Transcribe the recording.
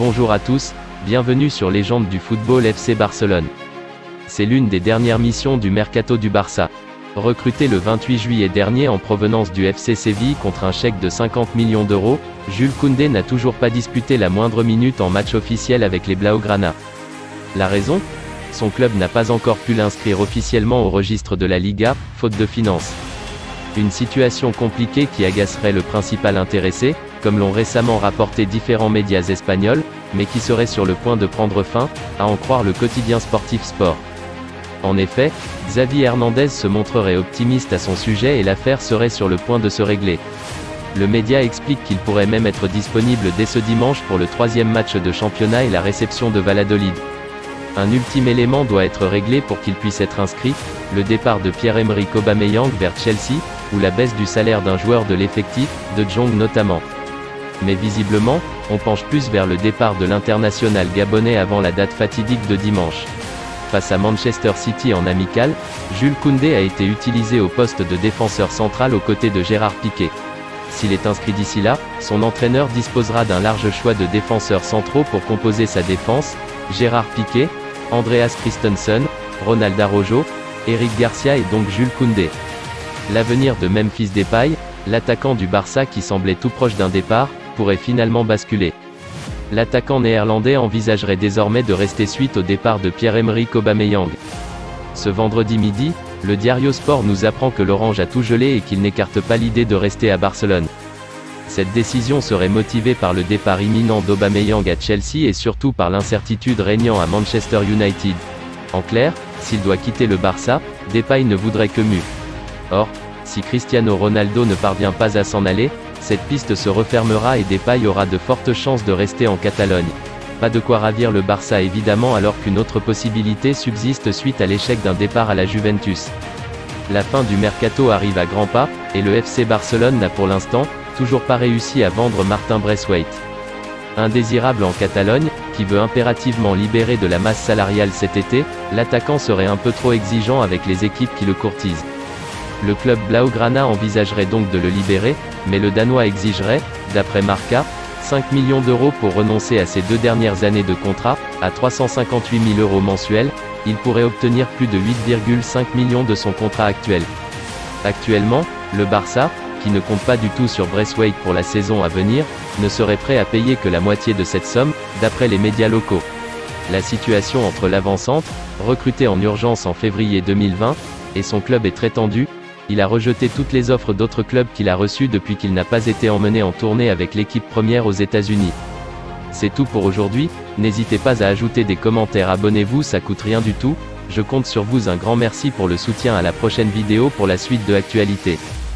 Bonjour à tous, bienvenue sur Légende du football FC Barcelone. C'est l'une des dernières missions du mercato du Barça. Recruté le 28 juillet dernier en provenance du FC Séville contre un chèque de 50 millions d'euros, Jules Koundé n'a toujours pas disputé la moindre minute en match officiel avec les Blaugrana. La raison ? Son club n'a pas encore pu l'inscrire officiellement au registre de la Liga, faute de finances. Une situation compliquée qui agacerait le principal intéressé, comme l'ont récemment rapporté différents médias espagnols, mais qui serait sur le point de prendre fin, à en croire le quotidien sportif Sport. En effet, Xavi Hernandez se montrerait optimiste à son sujet et l'affaire serait sur le point de se régler. Le média explique qu'il pourrait même être disponible dès ce dimanche pour le troisième match de championnat et la réception de Valladolid. Un ultime élément doit être réglé pour qu'il puisse être inscrit, le départ de Pierre-Emerick Aubameyang vers Chelsea, ou la baisse du salaire d'un joueur de l'effectif, de Jong notamment. Mais visiblement, on penche plus vers le départ de l'international gabonais avant la date fatidique de dimanche. Face à Manchester City en amical, Jules Koundé a été utilisé au poste de défenseur central aux côtés de Gérard Piqué. S'il est inscrit d'ici là, son entraîneur disposera d'un large choix de défenseurs centraux pour composer sa défense, Gérard Piqué, Andreas Christensen, Ronald Araujo, Eric Garcia et donc Jules Koundé. L'avenir de Memphis Depay, l'attaquant du Barça qui semblait tout proche d'un départ, pourrait finalement basculer. L'attaquant néerlandais envisagerait désormais de rester suite au départ de Pierre-Emerick Aubameyang. Ce vendredi midi, le Diario Sport nous apprend que l'Orange a tout gelé et qu'il n'écarte pas l'idée de rester à Barcelone. Cette décision serait motivée par le départ imminent d'Aubameyang à Chelsea et surtout par l'incertitude régnant à Manchester United. En clair, s'il doit quitter le Barça, Depay ne voudrait que mieux. Or, si Cristiano Ronaldo ne parvient pas à s'en aller, cette piste se refermera et Depay aura de fortes chances de rester en Catalogne. Pas de quoi ravir le Barça évidemment alors qu'une autre possibilité subsiste suite à l'échec d'un départ à la Juventus. La fin du mercato arrive à grands pas, et le FC Barcelone n'a pour l'instant, toujours pas réussi à vendre Martin Braithwaite. Indésirable en Catalogne, qui veut impérativement libérer de la masse salariale cet été, l'attaquant serait un peu trop exigeant avec les équipes qui le courtisent. Le club Blaugrana envisagerait donc de le libérer, mais le Danois exigerait, d'après Marca, 5 millions d'euros pour renoncer à ses 2 dernières années de contrat, à 358 000 euros mensuels, il pourrait obtenir plus de 8,5 millions de son contrat actuel. Actuellement, le Barça, qui ne compte pas du tout sur Braithwaite pour la saison à venir, ne serait prêt à payer que la moitié de cette somme, d'après les médias locaux. La situation entre l'avant-centre, recruté en urgence en février 2020, et son club est très tendue. Il a rejeté toutes les offres d'autres clubs qu'il a reçues depuis qu'il n'a pas été emmené en tournée avec l'équipe première aux États-Unis. C'est tout pour aujourd'hui, n'hésitez pas à ajouter des commentaires, abonnez-vous, ça coûte rien du tout, je compte sur vous, un grand merci pour le soutien, à la prochaine vidéo pour la suite de l'actualité.